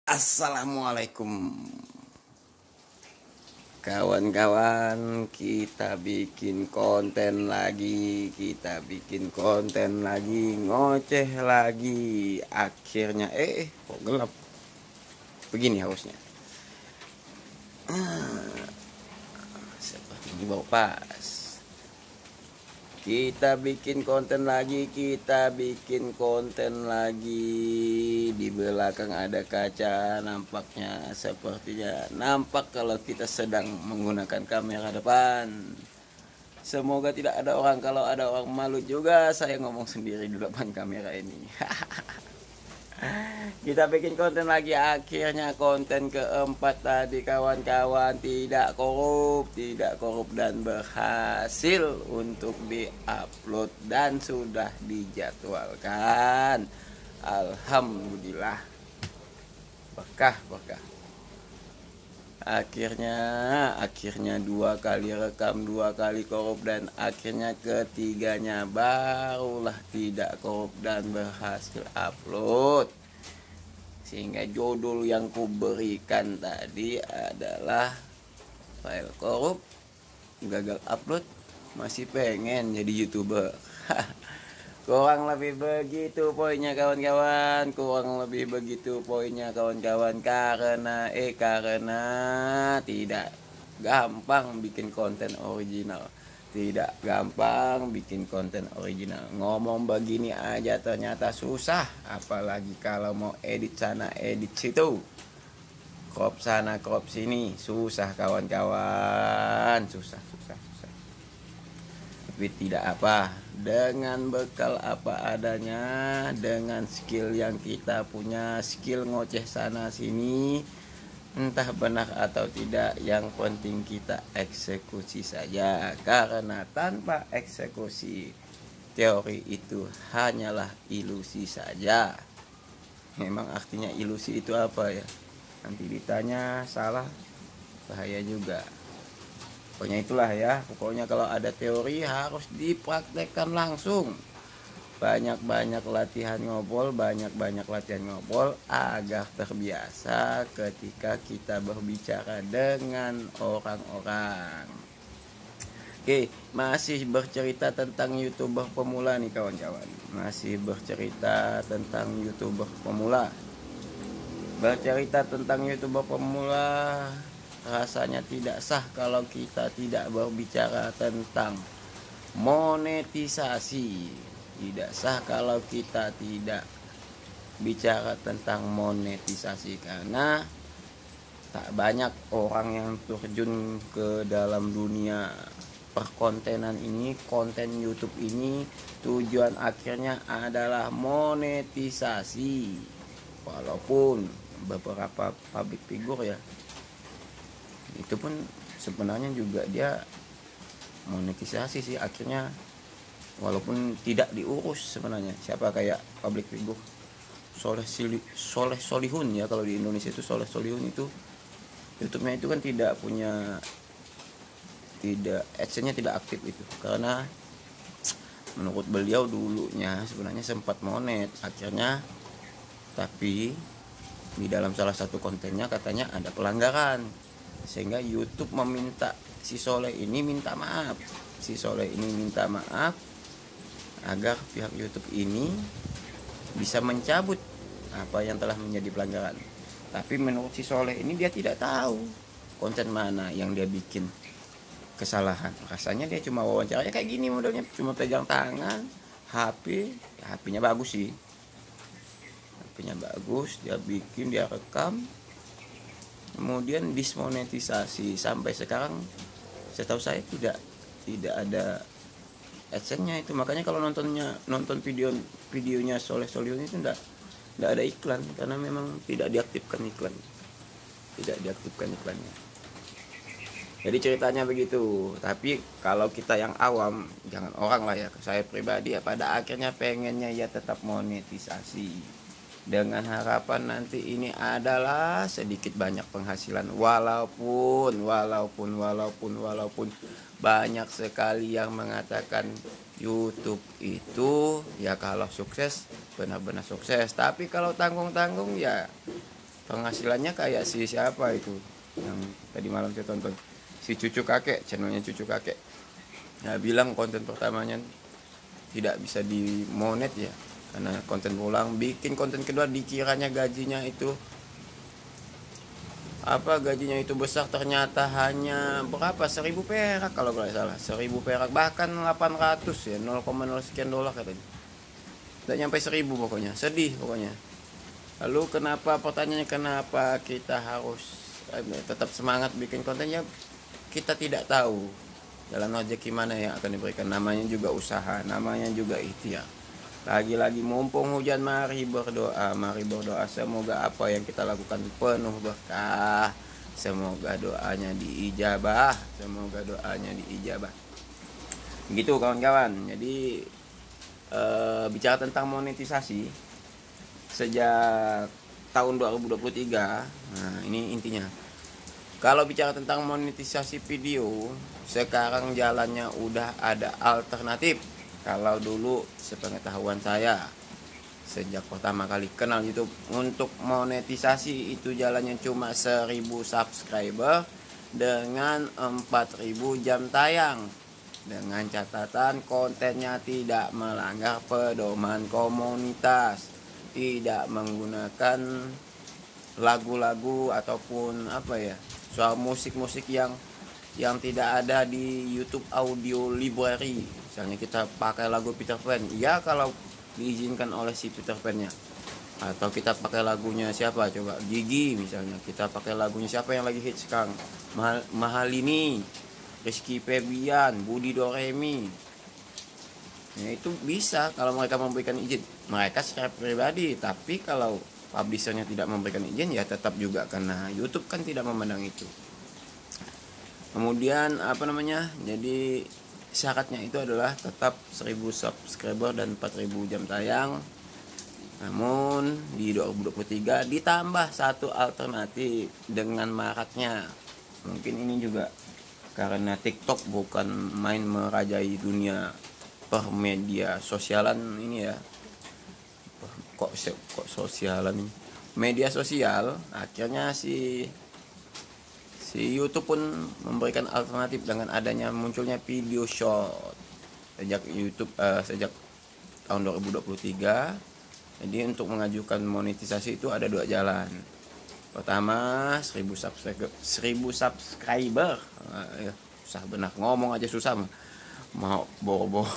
Assalamualaikum kawan-kawan, kita bikin konten lagi, ngoceh lagi. Akhirnya kok gelap begini harusnya. Seperti ini bawa pas. Kita bikin konten lagi. Di belakang ada kaca, nampaknya sepertinya nampak kalau kita sedang menggunakan kamera depan. Semoga tidak ada orang, kalau ada orang malu juga saya ngomong sendiri di depan kamera ini. Kita bikin konten lagi, akhirnya konten keempat tadi kawan-kawan, tidak korup dan berhasil untuk diupload dan sudah dijadwalkan. Alhamdulillah, berkah. Akhirnya 2 kali rekam, 2 kali korup, dan akhirnya ketiganya barulah tidak korup dan berhasil upload. Sehingga judul yang kuberikan tadi adalah file korup, gagal upload, masih pengen jadi YouTuber. Kurang lebih begitu poinnya kawan-kawan, karena tidak gampang bikin konten original. Ngomong begini aja ternyata susah, apalagi kalau mau edit sana edit situ, crop sana crop sini, susah kawan-kawan, susah. Tapi tidak apa, dengan bekal apa adanya, dengan skill yang kita punya, skill ngoceh sana sini, entah benar atau tidak, yang penting kita eksekusi saja. Karena tanpa eksekusi, teori itu hanyalah ilusi saja. Memang artinya ilusi itu apa ya? Nanti ditanya salah, bahaya juga. Pokoknya itulah ya, kalau ada teori harus dipraktekkan langsung. Banyak-banyak latihan ngobrol agar terbiasa ketika kita berbicara dengan orang-orang. Oke, masih bercerita tentang YouTuber pemula nih kawan-kawan. Bercerita tentang YouTuber pemula, rasanya tidak sah kalau kita tidak berbicara tentang monetisasi. Tidak sah kalau kita tidak bicara tentang monetisasi, karena tak banyak orang yang terjun ke dalam dunia perkontenan ini. Konten YouTube ini tujuan akhirnya adalah monetisasi. Walaupun beberapa public figure ya, itu pun sebenarnya juga dia monetisasi sih akhirnya, walaupun tidak diurus sebenarnya. Siapa kayak public figure Soleh Solihun ya, kalau di Indonesia itu Soleh Solihun itu YouTube-nya itu kan tidak AdSense-nya tidak aktif itu, karena menurut beliau dulunya sebenarnya sempat monet akhirnya, tapi di dalam salah satu kontennya katanya ada pelanggaran, sehingga YouTube meminta si Soleh ini minta maaf agar pihak YouTube ini bisa mencabut apa yang telah menjadi pelanggaran. Tapi menurut si Soleh ini dia tidak tahu konten mana yang dia bikin kesalahan. Rasanya dia cuma wawancaranya kayak gini modelnya, cuma pegang tangan, HP-nya bagus sih. HP-nya bagus, dia bikin, dia rekam, kemudian dismonetisasi. Sampai sekarang setahu saya tidak ada AdSense-nya itu. Makanya kalau nonton videonya Soleh Solihun itu tidak ada iklan, karena memang tidak diaktifkan iklannya. Jadi ceritanya begitu. Tapi kalau kita yang awam, jangan orang lah ya, saya pribadi ya pada akhirnya pengennya ya tetap monetisasi, dengan harapan nanti ini adalah sedikit banyak penghasilan. Walaupun banyak sekali yang mengatakan YouTube itu ya kalau sukses benar-benar sukses, tapi kalau tanggung-tanggung ya penghasilannya kayak siapa itu yang tadi malam saya tonton, si cucu kakek, channelnya cucu kakek. Nah, bilang konten pertamanya tidak bisa dimonet ya, karena konten ulang. Bikin konten kedua dikiranya gajinya itu gajinya itu besar, ternyata hanya berapa, 1.000 perak kalau nggak salah, 1.000 perak, bahkan 800 ya, 0,0 sekian dolar katanya, tidak nyampe 1.000 pokoknya. Sedih pokoknya. Lalu pertanyaannya kenapa kita harus tetap semangat bikin kontennya? Kita tidak tahu jalan rezeki mana yang akan diberikan. Namanya juga usaha, namanya juga ikhtiar. Lagi-lagi mumpung hujan, mari berdoa, semoga apa yang kita lakukan penuh berkah, semoga doanya diijabah, begitu kawan-kawan. Jadi bicara tentang monetisasi sejak tahun 2023, nah ini intinya. Kalau bicara tentang monetisasi video, sekarang jalannya udah ada alternatif. Kalau dulu sepengetahuan saya, sejak pertama kali kenal YouTube, untuk monetisasi itu jalannya cuma 1.000 subscriber dengan 4.000 jam tayang, dengan catatan kontennya tidak melanggar pedoman komunitas, tidak menggunakan lagu-lagu ataupun soal musik-musik yang tidak ada di YouTube Audio Library. Misalnya kita pakai lagu Peter Pan, ya kalau diizinkan oleh si Peter Pan-nya. Atau kita pakai lagunya siapa coba, Gigi misalnya, kita pakai lagunya siapa yang lagi hits sekarang, Mahalini, Rizky Febian, Budi Doremi. Ya itu bisa kalau mereka memberikan izin, mereka secara pribadi. Tapi kalau publishernya tidak memberikan izin, ya tetap juga, karena YouTube kan tidak memandang itu. Kemudian jadi syaratnya itu adalah tetap 1.000 subscriber dan 4.000 jam tayang. Namun di 2023 ditambah satu alternatif dengan maraknya, mungkin ini juga karena TikTok bukan main merajai dunia permedia sosialan ini ya. Kok sosialan ini, media sosial, akhirnya si YouTube pun memberikan alternatif dengan adanya munculnya video short sejak YouTube sejak tahun 2023. Jadi untuk mengajukan monetisasi itu ada 2 jalan. Pertama 1.000 subscriber. Susah benar ngomong aja susah, mau boro-boro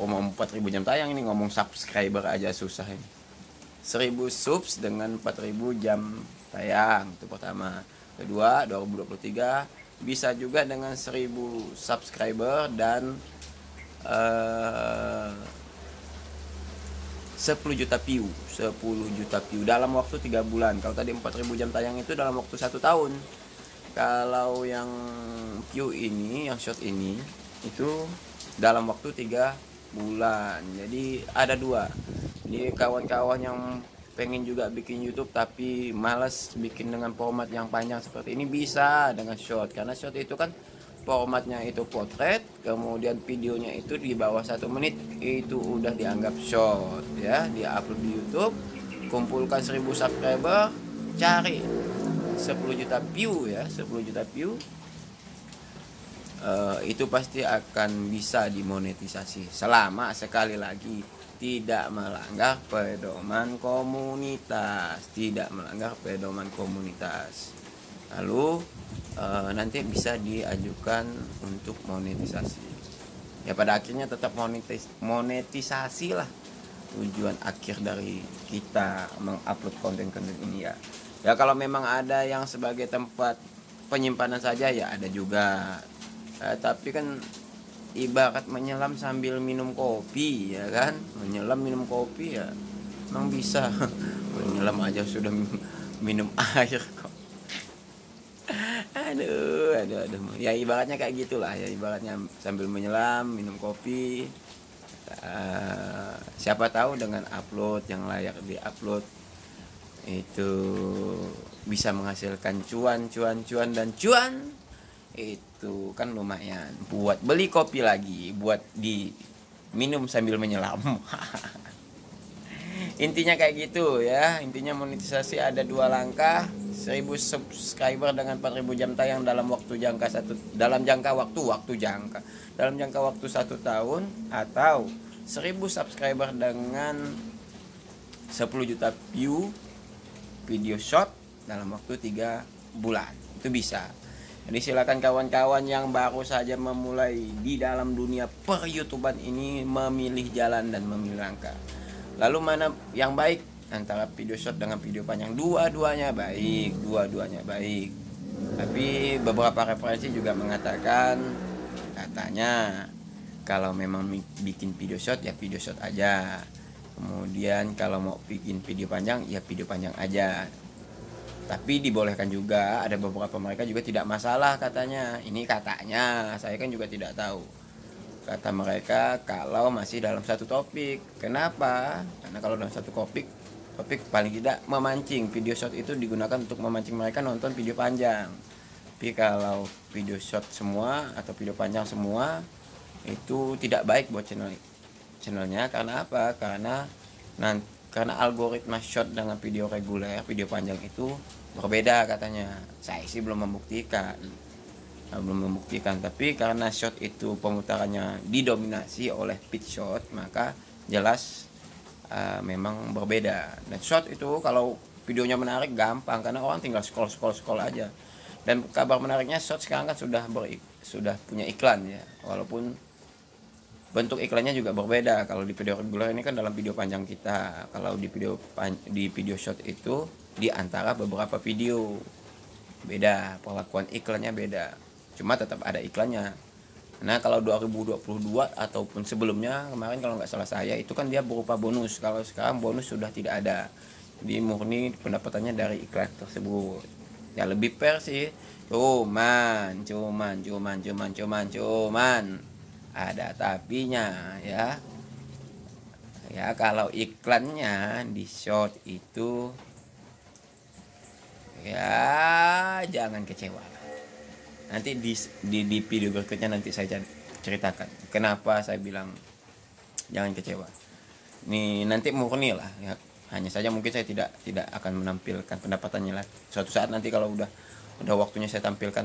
mau 4.000 jam tayang, ini ngomong subscriber aja susah ini. 1.000 subs dengan 4.000 jam tayang, itu pertama. Kedua, 2023 bisa juga dengan 1.000 subscriber dan 10 juta view dalam waktu 3 bulan. Kalau tadi 4.000 jam tayang itu dalam waktu 1 tahun. Kalau yang view ini, yang short ini, itu dalam waktu 3 bulan. Jadi ada 2. Jadi kawan-kawan yang pengen juga bikin YouTube tapi malas bikin dengan format yang panjang seperti ini, bisa dengan short. Karena short itu kan formatnya itu potret, kemudian videonya itu di bawah 1 menit, itu udah dianggap short ya. Dia upload di YouTube, kumpulkan 1.000 subscriber, cari 10 juta view ya, 10 juta view, itu pasti akan bisa dimonetisasi selama, sekali lagi, tidak melanggar pedoman komunitas, lalu nanti bisa diajukan untuk monetisasi. Ya pada akhirnya tetap monetisasi lah tujuan akhir dari kita mengupload konten-konten ini ya. Ya kalau memang ada yang sebagai tempat penyimpanan saja ya ada juga. Tapi kan ibarat menyelam sambil minum kopi ya kan, menyelam minum kopi ya emang bisa. Menyelam aja sudah minum air kok. Aduh. Ya ibaratnya kayak gitulah ya, ibaratnya sambil menyelam minum kopi. Siapa tahu dengan upload yang layak diupload itu bisa menghasilkan cuan, dan cuan itu kan lumayan buat beli kopi lagi, buat diminum sambil menyelam. Intinya kayak gitu ya. Intinya monetisasi ada 2 langkah, 1000 subscriber dengan 4000 jam tayang dalam jangka waktu 1 tahun, atau 1000 subscriber dengan 10 juta view video short dalam waktu 3 bulan. Itu bisa. Jadi silakan kawan-kawan yang baru saja memulai di dalam dunia per-YouTuban ini memilih jalan dan memilih langkah. Lalu mana yang baik antara video short dengan video panjang? Dua-duanya baik. Tapi beberapa referensi juga mengatakan, katanya kalau memang bikin video short ya video short aja. Kemudian kalau mau bikin video panjang ya video panjang aja. Tapi dibolehkan juga, ada beberapa mereka juga tidak masalah katanya. Ini katanya, saya kan juga tidak tahu. Kata mereka kalau masih dalam satu topik. Kenapa? Karena kalau dalam satu topik paling tidak memancing. Video short itu digunakan untuk memancing mereka nonton video panjang. Tapi kalau video short semua atau video panjang semua itu tidak baik buat channelnya. Karena apa? Karena algoritma short dengan video reguler, video panjang itu berbeda katanya. Saya sih belum membuktikan, tapi karena short itu pemutarannya didominasi oleh feed short, maka jelas memang berbeda. Dan short itu kalau videonya menarik gampang, karena orang tinggal scroll aja. Dan kabar menariknya short sekarang kan sudah punya iklan ya, walaupun bentuk iklannya juga berbeda. Kalau di video reguler ini kan dalam video panjang kita. Kalau di video short itu di antara beberapa video. Beda, perlakuan iklannya beda. Cuma tetap ada iklannya. Nah, kalau 2022 ataupun sebelumnya kemarin kalau nggak salah saya itu kan dia berupa bonus. Kalau sekarang bonus sudah tidak ada. Jadi murni pendapatannya dari iklan tersebut. Ya lebih fair sih. Cuman ada tapinya ya. Ya kalau iklannya di short itu ya jangan kecewa. Nanti di video berikutnya nanti saya ceritakan kenapa saya bilang jangan kecewa. Ini nanti murni lah ya. Hanya saja mungkin saya tidak akan menampilkan pendapatannya lah. Suatu saat nanti kalau udah waktunya saya tampilkan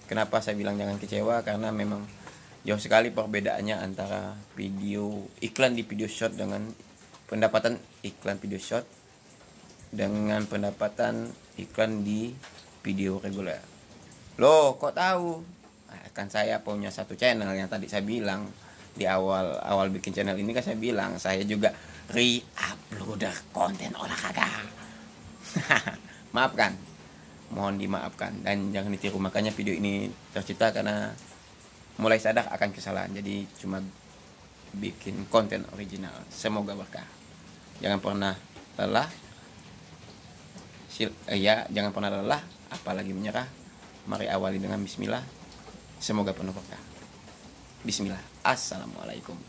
kenapa saya bilang jangan kecewa, karena memang jauh sekali perbedaannya antara iklan di video short dengan pendapatan iklan video short dengan pendapatan iklan di video reguler. Loh, kok tahu? Kan saya punya satu channel yang tadi saya bilang di awal bikin channel ini, kan saya bilang saya juga re-uploader konten olahraga. Maafkan, mohon dimaafkan dan jangan ditiru. Makanya video ini tercipta karena mulai sadar akan kesalahan, jadi cuma bikin konten original. Semoga berkah. Jangan pernah lelah, jangan pernah lelah, apalagi menyerah. Mari awali dengan bismillah. Semoga penuh berkah. Bismillah. Assalamualaikum.